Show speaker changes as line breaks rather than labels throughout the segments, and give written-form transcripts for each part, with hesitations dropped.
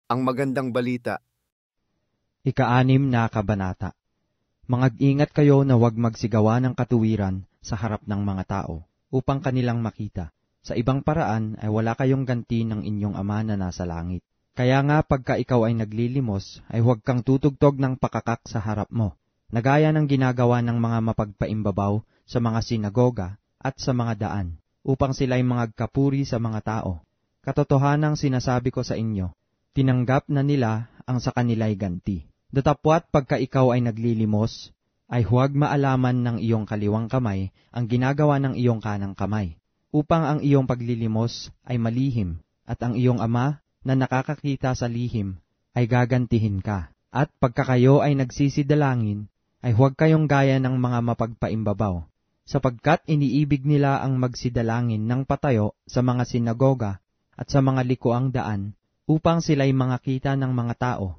Ang magandang balita.
Ika-6 na kabanata. Mangag-ingat kayo na huwag magsigawa ng katuwiran sa harap ng mga tao, upang kanilang makita. Sa ibang paraan ay wala kayong ganti ng inyong Ama na nasa langit. Kaya nga pagka ikaw ay naglilimos, ay huwag kang tutugtog ng pakakak sa harap mo, na gaya ng ginagawa ng mga mapagpaimbabaw sa mga sinagoga at sa mga daan, upang sila'y mangagkapuri sa mga tao. Katotohanang sinasabi ko sa inyo, tinanggap na nila ang sa kanila'y ganti. Datapwat pagka ikaw ay naglilimos, ay huwag maalaman ng iyong kaliwang kamay ang ginagawa ng iyong kanang kamay, upang ang iyong paglilimos ay malihim, at ang iyong Ama na nakakakita sa lihim ay gagantihin ka. At pagka kayo ay nagsisidalangin, ay huwag kayong gaya ng mga mapagpaimbabaw, sapagkat iniibig nila ang magsidalangin ng patayo sa mga sinagoga at sa mga likuang daan, upang sila'y makita ng mga tao.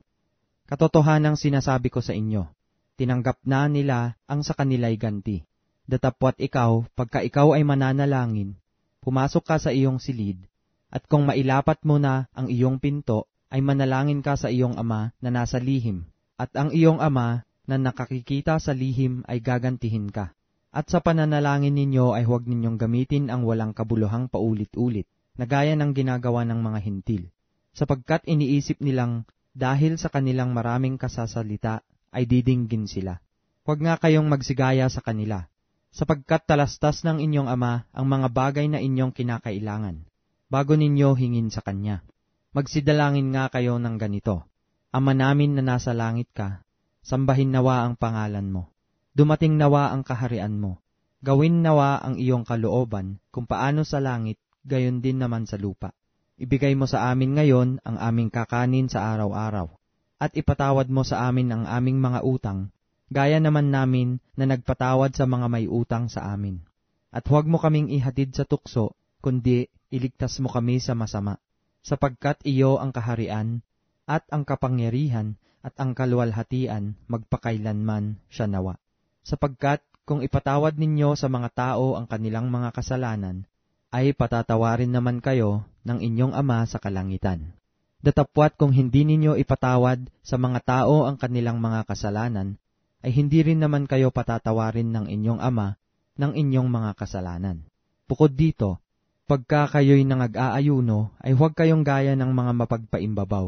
Katotohanang sinasabi ko sa inyo, tinanggap na nila ang sa kanila'y ganti. Datapwat ikaw, pagka ikaw ay mananalangin, pumasok ka sa iyong silid, at kung mailapat mo na ang iyong pinto, ay manalangin ka sa iyong Ama na nasa lihim, at ang iyong Ama na nakakikita sa lihim ay gagantihin ka. At sa pananalangin ninyo ay huwag ninyong gamitin ang walang kabuluhang paulit-ulit, na gaya ng ginagawa ng mga hintil, sapagkat iniisip nilang dahil sa kanilang maraming kasasalita ay didinggin sila. Huwag nga kayong magsigaya sa kanila, sapagkat talastas ng inyong Ama ang mga bagay na inyong kinakailangan, bago ninyo hingin sa Kanya. Magsidalangin nga kayo ng ganito, Ama namin na nasa langit ka, sambahin nawa ang pangalan mo. Dumating nawa ang kaharian mo. Gawin nawa ang iyong kalooban, kung paano sa langit, gayon din naman sa lupa. Ibigay mo sa amin ngayon ang aming kakanin sa araw-araw, at ipatawad mo sa amin ang aming mga utang, gaya naman namin na nagpatawad sa mga may utang sa amin. At huwag mo kaming ihatid sa tukso, kundi iligtas mo kami sa masama, sapagkat iyo ang kaharian, at ang kapangyarihan, at ang kaluwalhatian, magpakailanman siya nawa. Sapagkat kung ipatawad ninyo sa mga tao ang kanilang mga kasalanan, ay patatawarin naman kayo ng inyong Ama sa kalangitan. Datapwat kung hindi ninyo ipatawad sa mga tao ang kanilang mga kasalanan, ay hindi rin naman kayo patatawarin ng inyong Ama ng inyong mga kasalanan. Bukod dito, pagka kayo'y nangag-aayuno, ay huwag kayong gaya ng mga mapagpaimbabaw,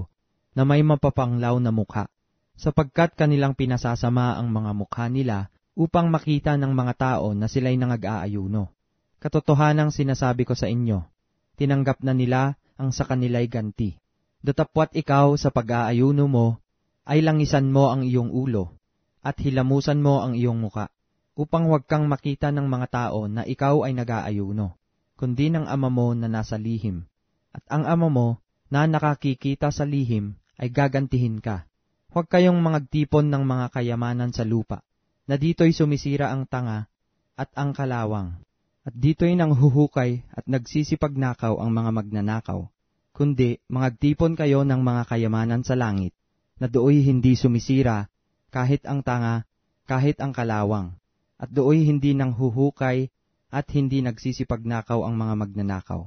na may mapapanglaw na mukha, sapagkat kanilang pinasasama ang mga mukha nila upang makita ng mga tao na sila'y nangag-aayuno. Katotohanang sinasabi ko sa inyo, tinanggap na nila ang sa kanila'y ganti. Datapwat ikaw sa pag-aayuno mo, ay langisan mo ang iyong ulo, at hilamusan mo ang iyong muka, upang huwag kang makita ng mga tao na ikaw ay nag-aayuno, kundi ng Ama mo na nasa lihim. At ang Ama mo na nakakikita sa lihim ay gagantihin ka. Huwag kayong magtipon ng mga kayamanan sa lupa, na dito'y sumisira ang tanga at ang kalawang. At dito'y nanghuhukay at nagsisipagnakaw ang mga magnanakaw, kundi magtipon kayo ng mga kayamanan sa langit, na dooy hindi sumisira kahit ang tanga, kahit ang kalawang, at dooy hindi nanghuhukay at hindi nagsisipagnakaw ang mga magnanakaw.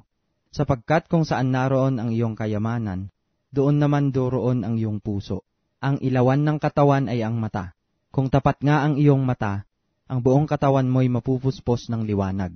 Sapagkat kung saan naroon ang iyong kayamanan, doon naman doroon ang iyong puso. Ang ilawan ng katawan ay ang mata. Kung tapat nga ang iyong mata, ang buong katawan mo'y mapupuspos ng liwanag.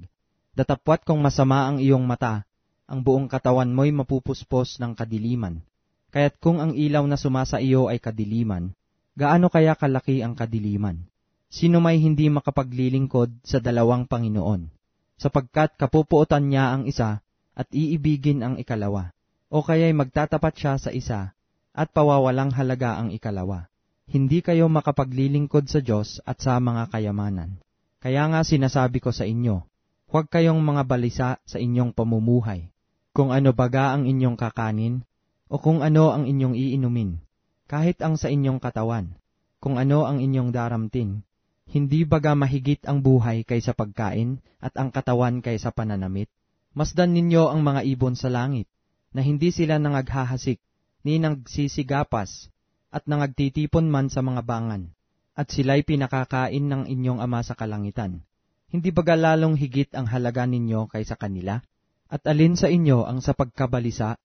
Datapwat kung masama ang iyong mata, ang buong katawan mo'y mapupuspos ng kadiliman. Kaya't kung ang ilaw na sumasa iyo ay kadiliman, gaano kaya kalaki ang kadiliman? Sino may hindi makapaglilingkod sa dalawang Panginoon? Sapagkat kapupuotan niya ang isa at iibigin ang ikalawa, o kaya'y magtatapat siya sa isa at pawawalang halaga ang ikalawa. Hindi kayo makapaglilingkod sa Diyos at sa mga kayamanan. Kaya nga sinasabi ko sa inyo, huwag kayong mga balisa sa inyong pamumuhay, kung ano baga ang inyong kakanin, o kung ano ang inyong iinumin, kahit ang sa inyong katawan, kung ano ang inyong daramtin. Hindi baga mahigit ang buhay kaysa pagkain, at ang katawan kaysa pananamit? Masdan ninyo ang mga ibon sa langit, na hindi sila nangaghahasik, ni nagsisigapas, at nangagtitipon man sa mga bangan, at sila'y pinakakain ng inyong Ama sa kalangitan. Hindi baga lalong higit ang halaga ninyo kaysa kanila? At alin sa inyo ang sa pagkabalisa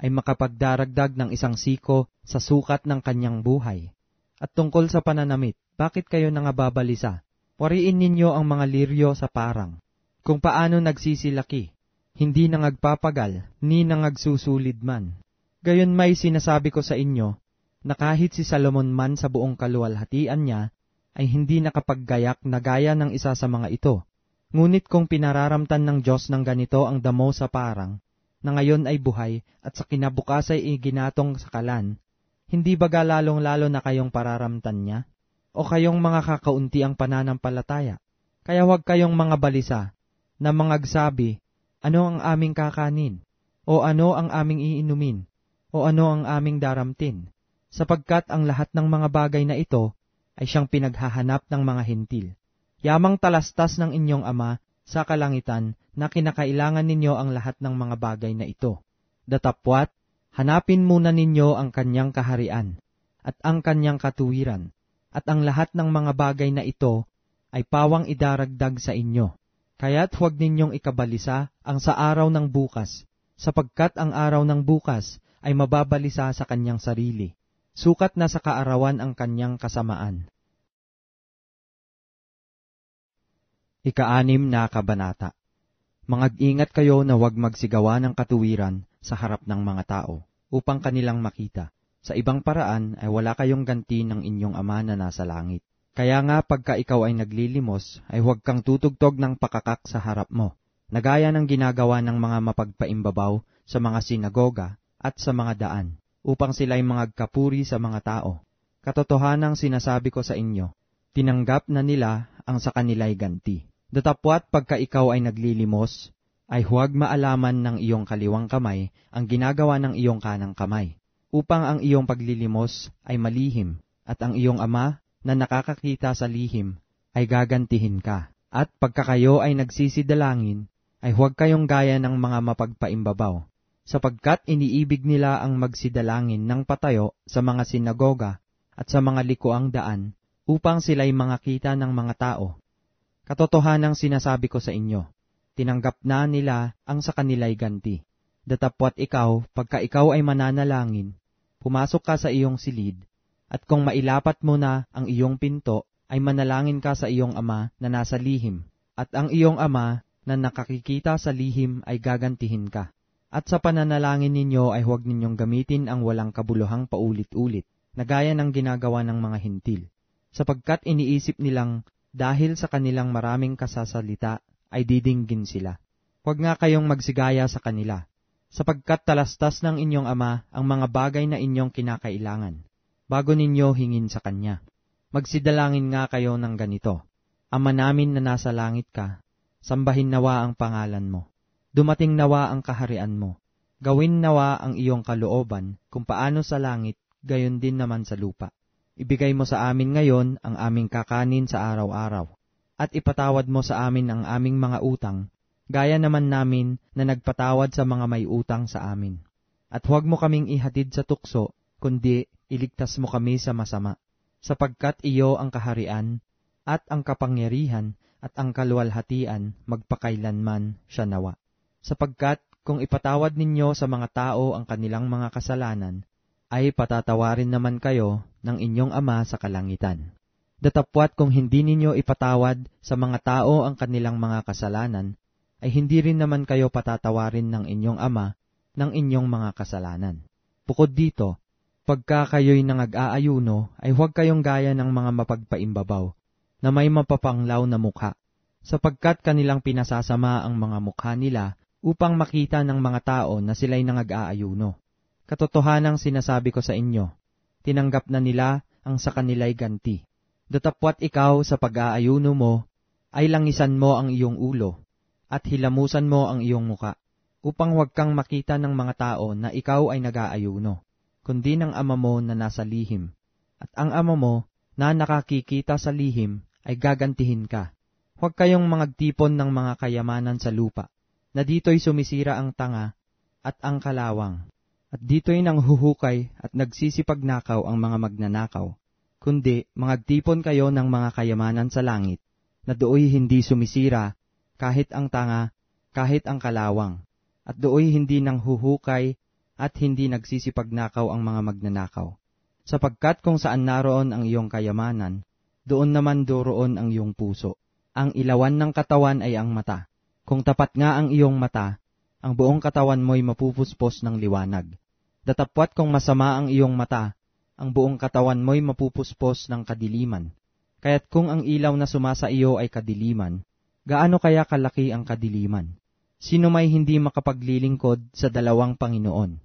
ay makapagdaragdag ng 1 siko sa sukat ng kanyang buhay. At tungkol sa pananamit, bakit kayo nangababalisa? Wariin ninyo ang mga liryo sa parang, kung paano nagsisilaki, hindi nangagpapagal, ni nangagsusulid man. Gayon may sinasabi ko sa inyo, na kahit si Salomon man sa buong kaluwalhatian niya, ay hindi nakapaggayak na gaya ng isa sa mga ito. Ngunit kung pinararamtan ng Diyos ng ganito ang damo sa parang, na ngayon ay buhay at sa kinabukas ay iginatong sa kalan, hindi baga lalong-lalo na kayong pararamtan niya? O kayong mga kakaunti ang pananampalataya? Kaya huwag kayong mga balisa, na mangagsabi, ano ang aming kakanin? O ano ang aming iinumin? O ano ang aming daramtin? Sapagkat ang lahat ng mga bagay na ito ay siyang pinaghahanap ng mga hentil. Yamang talastas ng inyong Ama sa kalangitan na kinakailangan ninyo ang lahat ng mga bagay na ito. Datapwat, hanapin muna ninyo ang kanyang kaharian at ang kanyang katuwiran, at ang lahat ng mga bagay na ito ay pawang idaragdag sa inyo. Kaya't huwag ninyong ikabalisa ang sa araw ng bukas, sapagkat ang araw ng bukas ay mababalisa sa kanyang sarili. Sukat na sa kaarawan ang kanyang kasamaan. 6 na kabanata. Mangag-ingat kayo na huwag magsigawa ng katuwiran sa harap ng mga tao, upang kanilang makita. Sa ibang paraan ay wala kayong ganti ng inyong Ama na nasa langit. Kaya nga pagka ikaw ay naglilimos, ay huwag kang tutugtog ng pakakak sa harap mo, na gaya ng ginagawa ng mga mapagpaimbabaw sa mga sinagoga at sa mga daan, upang sila'y mangagkapuri sa mga tao. Katotohanang sinasabi ko sa inyo, tinanggap na nila ang sa kanila'y ganti. Datapwat pagka ikaw ay naglilimos, ay huwag maalaman ng iyong kaliwang kamay ang ginagawa ng iyong kanang kamay, upang ang iyong paglilimos ay malihim, at ang iyong Ama na nakakakita sa lihim ay gagantihin ka. At pagka kayo ay nagsisidalangin, ay huwag kayong gaya ng mga mapagpaimbabaw, sapagkat iniibig nila ang magsidalangin ng patayo sa mga sinagoga at sa mga likuang daan, upang sila'y mangakita ng mga tao. Katotohanang sinasabi ko sa inyo, tinanggap na nila ang sa kanila'y ganti. Datapwat ikaw, pagka ikaw ay mananalangin, pumasok ka sa iyong silid, at kung mailapat mo na ang iyong pinto, ay manalangin ka sa iyong Ama na nasa lihim, at ang iyong Ama na nakakikita sa lihim ay gagantihin ka. At sa pananalangin ninyo ay huwag ninyong gamitin ang walang kabuluhang paulit-ulit, na gaya ng ginagawa ng mga hintil, sapagkat iniisip nilang dahil sa kanilang maraming kasasalita ay didinggin sila. Huwag nga kayong magsigaya sa kanila, sapagkat talastas ng inyong Ama ang mga bagay na inyong kinakailangan, bago ninyo hingin sa Kanya. Magsidalangin nga kayo ng ganito, Ama namin na nasa langit ka, sambahin nawa ang pangalan mo. Dumating nawa ang kaharian mo. Gawin nawa ang iyong kalooban, kung paano sa langit, gayon din naman sa lupa. Ibigay mo sa amin ngayon ang aming kakanin sa araw-araw, at ipatawad mo sa amin ang aming mga utang, gaya naman namin na nagpatawad sa mga may utang sa amin. At huwag mo kaming ihatid sa tukso, kundi iligtas mo kami sa masama, sapagkat iyo ang kaharian, at ang kapangyarihan, at ang kaluwalhatian, magpakailanman siya nawa. Sapagkat kung ipatawad ninyo sa mga tao ang kanilang mga kasalanan, ay patatawarin naman kayo ng inyong Ama sa kalangitan. Datapwat kung hindi ninyo ipatawad sa mga tao ang kanilang mga kasalanan, ay hindi rin naman kayo patatawarin ng inyong Ama ng inyong mga kasalanan. Bukod dito, pagka kayo'y nangag-aayuno, ay huwag kayong gaya ng mga mapagpaimbabaw, na may mapapanglaw na mukha, sapagkat kanilang pinasasama ang mga mukha nila upang makita ng mga tao na sila'y nangag-aayuno. Katotohanang sinasabi ko sa inyo, tinanggap na nila ang sa kanila'y ganti. Datapwat ikaw sa pag-aayuno mo, ay langisan mo ang iyong ulo, at hilamusan mo ang iyong muka, upang huwag kang makita ng mga tao na ikaw ay nag-aayuno, kundi ng Ama mo na nasa lihim. At ang Ama mo na nakakikita sa lihim ay gagantihin ka. Huwag kayong mangagtipon ng mga kayamanan sa lupa, na dito'y sumisira ang tanga at ang kalawang, at dito'y nanghuhukay at nagsisipagnakaw ang mga magnanakaw, kundi mangagtipon kayo ng mga kayamanan sa langit, na dooy hindi sumisira, kahit ang tanga, kahit ang kalawang, at dooy hindi nanghuhukay at hindi nagsisipagnakaw ang mga magnanakaw. Sapagkat kung saan naroon ang iyong kayamanan, doon naman doroon ang iyong puso. Ang ilawan ng katawan ay ang mata. Kung tapat nga ang iyong mata, ang buong katawan mo'y mapupuspos ng liwanag. Datapwat kung masama ang iyong mata, ang buong katawan mo'y mapupuspos ng kadiliman. Kaya't kung ang ilaw na sumasa iyo ay kadiliman, gaano kaya kalaki ang kadiliman? Sino may hindi makapaglilingkod sa dalawang Panginoon?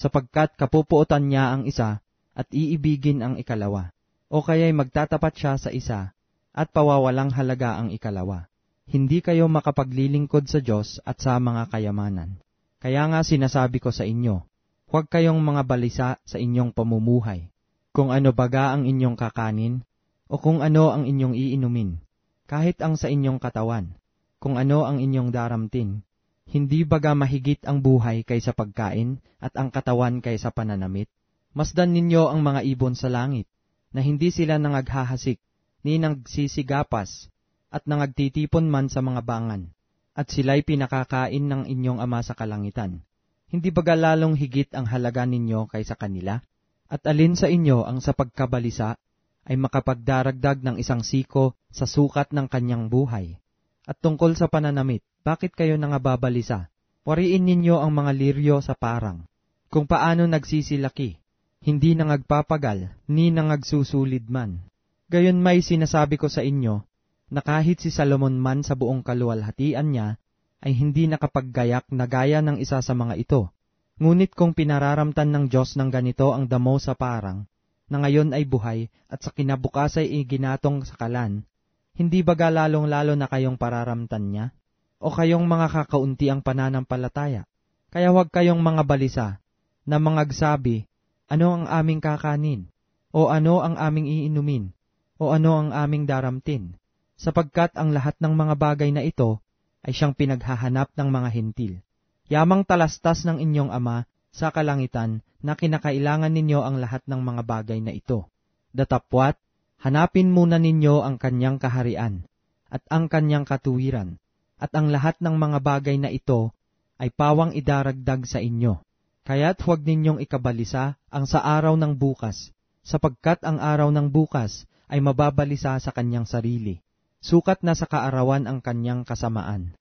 Sapagkat kapupuotan niya ang isa at iibigin ang ikalawa, o kaya'y magtatapat siya sa isa at pawawalang halaga ang ikalawa. Hindi kayo makapaglilingkod sa Diyos at sa mga kayamanan. Kaya nga sinasabi ko sa inyo, huwag kayong mga balisa sa inyong pamumuhay, kung ano baga ang inyong kakanin, o kung ano ang inyong iinumin, kahit ang sa inyong katawan, kung ano ang inyong daramtin. Hindi baga mahigit ang buhay kaysa pagkain at ang katawan kaysa pananamit? Masdan ninyo ang mga ibon sa langit, na hindi sila nangaghahasik, ni nagsisigapas, at nangagtitipon man sa mga bangan, at sila'y pinakakain ng inyong Ama sa kalangitan. Hindi baga lalong higit ang halaga ninyo kaysa kanila? At alin sa inyo ang sa pagkabalisa ay makapagdaragdag ng isang siko sa sukat ng kanyang buhay? At tungkol sa pananamit, bakit kayo nangababalisa? Wariin ninyo ang mga liryo sa parang, kung paano nagsisilaki, hindi nangagpapagal, ni nangagsusulid man. Gayon may sinasabi ko sa inyo, na kahit si Salomon man sa buong kaluwalhatian niya, ay hindi nakapaggayak na gaya ng isa sa mga ito. Ngunit kung pinararamtan ng Diyos ng ganito ang damo sa parang, na ngayon ay buhay at sa kinabukas ay iginatong sa kalan, hindi baga lalong-lalo na kayong pararamtan niya? O kayong mga kakaunti ang pananampalataya? Kaya huwag kayong mga balisa, na mangagsabi, ano ang aming kakanin? O ano ang aming iinumin? O ano ang aming daramtin? Sapagkat ang lahat ng mga bagay na ito ay siyang pinaghahanap ng mga hentil. Yamang talastas ng inyong Ama sa kalangitan na kinakailangan ninyo ang lahat ng mga bagay na ito. Datapwat, hanapin muna ninyo ang kanyang kaharian at ang kanyang katuwiran, at ang lahat ng mga bagay na ito ay pawang idaragdag sa inyo. Kaya't huwag ninyong ikabalisa ang sa araw ng bukas, sapagkat ang araw ng bukas ay mababalisa sa kanyang sarili. Sukat na sa kaarawan ang kanyang kasamaan.